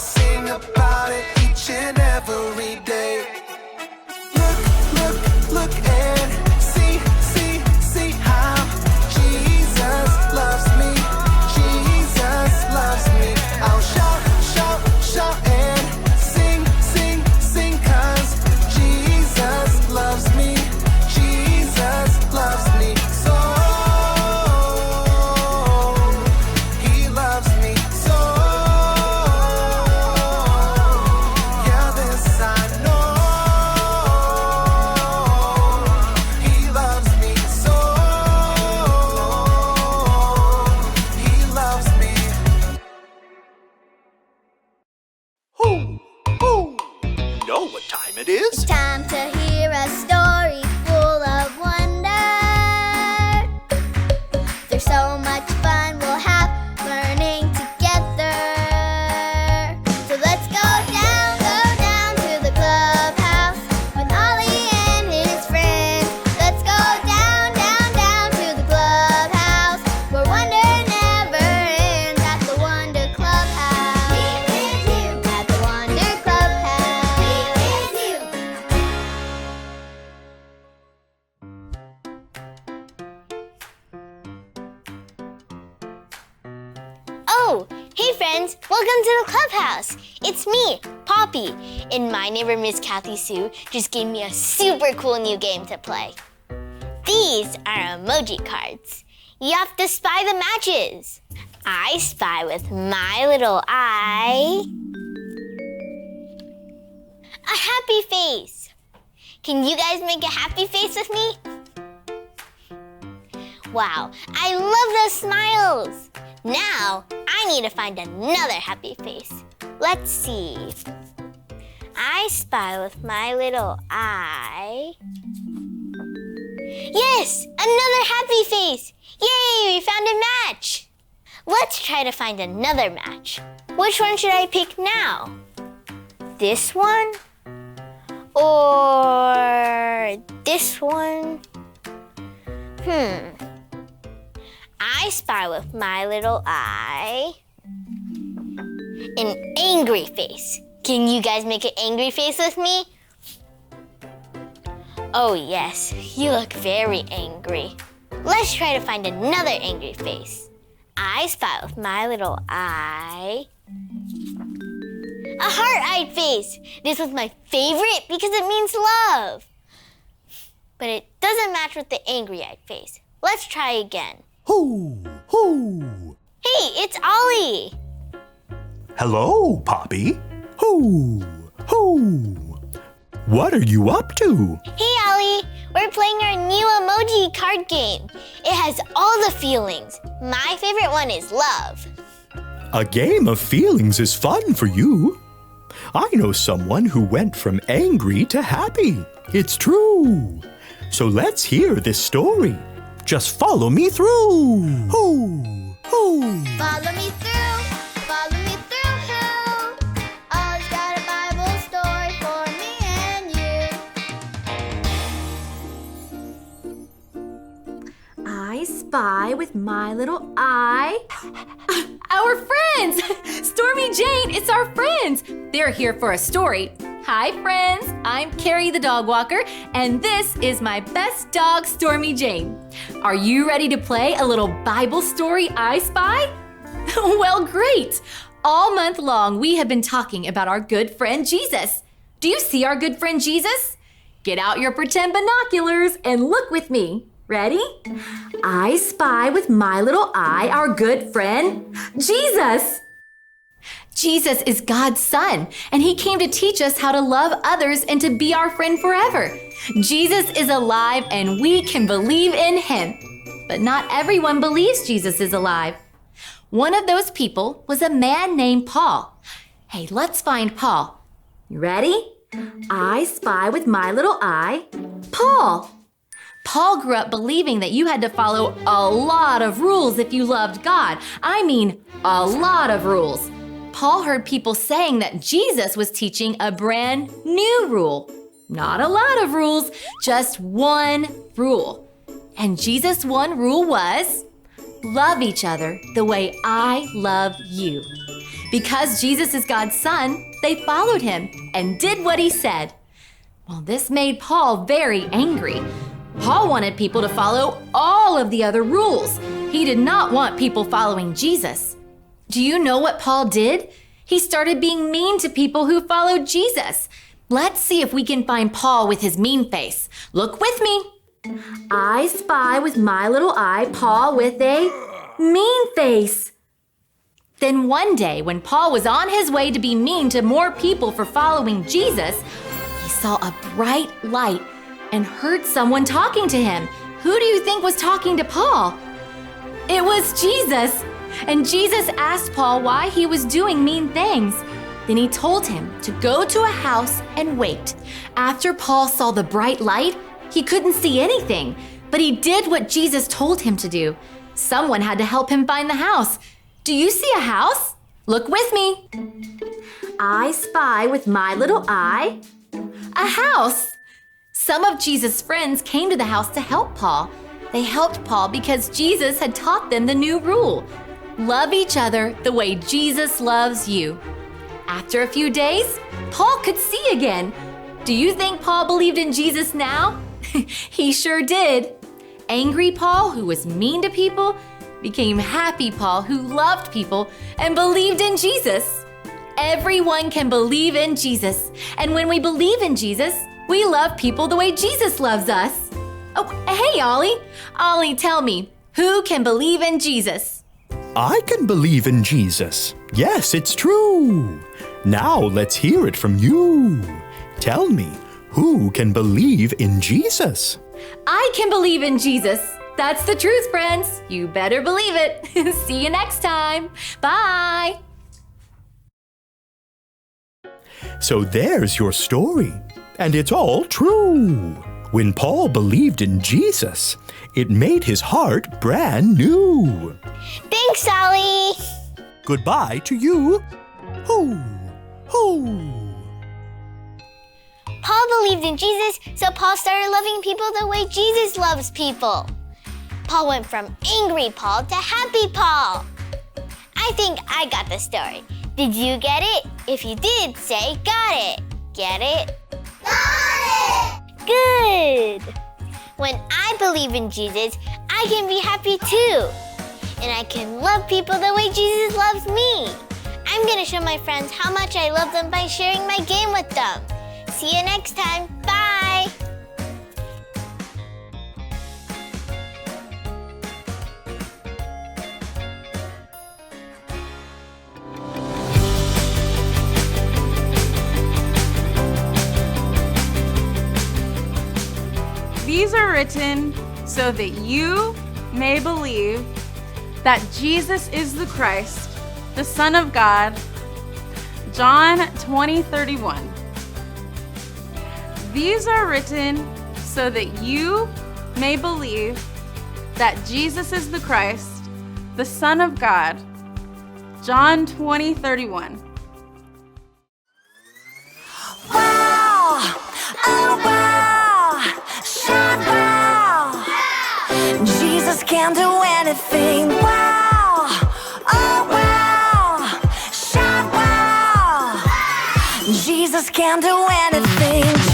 sing about it each and every day. Look and see how Jesus loves me. Jesus loves me. I'll shout and sing 'cause Jesus loves me. Jesus loves me so. He loves me so. Yeah, this I know. He loves me so. He loves me. Who? Know what time it is? It's time to hear a story full of wonder. There's so much fun we'll have learning together. So let's go down to the clubhouse with Ollie and his friends. Let's go down to the clubhouse where wonder never ends at the Wonder Clubhouse. At the Wonder Clubhouse. Oh, hey friends, welcome to the clubhouse. It's me, Poppy, and my neighbor Miss Kathy Sue just gave me a super cool new game to play. These are emoji cards. You have to spy the matches. I spy with my little eye. A happy face. Can you guys make a happy face with me? Wow, I love those smiles. Now, I need to find another happy face. Let's see. I spy with my little eye. Yes, another happy face. Yay, we found a match. Let's try to find another match. Which one should I pick now? This one? Or this one? I spy with my little eye an angry face. Can you guys make an angry face with me? Oh yes, you look very angry. Let's try to find another angry face. I spy with my little eye a heart-eyed face. This was my favorite because it means love. But it doesn't match with the angry-eyed face. Let's try again. Who? Hey, it's Ollie. Hello, Poppy. Who? What are you up to? Hey, Ollie. We're playing our new emoji card game. It has all the feelings. My favorite one is love. A game of feelings is fun for you. I know someone who went from angry to happy. It's true. So let's hear this story. Just follow me through. Who? Follow me through, who? Ollie's got a Bible story for me and you. I spy with my little eye. Our friends! Stormy Jane, it's our friends. They're here for a story. Hi, friends. I'm Carrie the dog walker, and this is my best dog, Stormy Jane. Are you ready to play a little Bible story I Spy? Well, great. All month long, we have been talking about our good friend Jesus. Do you see our good friend Jesus? Get out your pretend binoculars and look with me. Ready? I spy with my little eye our good friend, Jesus. Jesus is God's son, and he came to teach us how to love others and to be our friend forever. Jesus is alive, and we can believe in him. But not everyone believes Jesus is alive. One of those people was a man named Paul. Hey, let's find Paul. You ready? I spy with my little eye Paul. Paul grew up believing that you had to follow a lot of rules if you loved God. I mean, a lot of rules. Paul heard people saying that Jesus was teaching a brand new rule. Not a lot of rules, just one rule. And Jesus' one rule was, love each other the way I love you. Because Jesus is God's son, they followed him and did what he said. Well, this made Paul very angry. Paul wanted people to follow all of the other rules. He did not want people following Jesus. Do you know what Paul did? He started being mean to people who followed Jesus. Let's see if we can find Paul with his mean face. Look with me. I spy with my little eye Paul with a mean face. Then one day, when Paul was on his way to be mean to more people for following Jesus, he saw a bright light and heard someone talking to him. Who do you think was talking to Paul? It was Jesus. And Jesus asked Paul why he was doing mean things. Then he told him to go to a house and wait. After Paul saw the bright light, he couldn't see anything, but he did what Jesus told him to do. Someone had to help him find the house. Do you see a house? Look with me. I spy with my little eye a house. Some of Jesus' friends came to the house to help Paul. They helped Paul because Jesus had taught them the new rule. Love each other the way Jesus loves you. After a few days, Paul could see again. Do you think Paul believed in Jesus now? He sure did. Angry Paul, who was mean to people, became happy Paul, who loved people and believed in Jesus. Everyone can believe in Jesus. And when we believe in Jesus, we love people the way Jesus loves us. Oh, hey, Ollie. Ollie, tell me, who can believe in Jesus? I can believe in Jesus. Yes, it's true. Now let's hear it from you. Tell me, who can believe in Jesus? I can believe in Jesus. That's the truth, friends. You better believe it. See you next time. Bye. So there's your story. And it's all true. When Paul believed in Jesus, it made his heart brand new. Thanks, Ollie. Goodbye to you. Hoo, hoo. Paul believed in Jesus, so Paul started loving people the way Jesus loves people. Paul went from angry Paul to happy Paul. I think I got the story. Did you get it? If you did, say got it. Get it? Got it! Good! When I believe in Jesus, I can be happy too. And I can love people the way Jesus loves me. I'm gonna show my friends how much I love them by sharing my game with them. See you next time. Bye! These are written so that you may believe that Jesus is the Christ, the Son of God. John 20:31. These are written so that you may believe that Jesus is the Christ, the Son of God. John 20:31. Wow! Oh wow! Shout wow! Jesus can do anything. Wow! Oh wow! Shout wow! Jesus can do anything.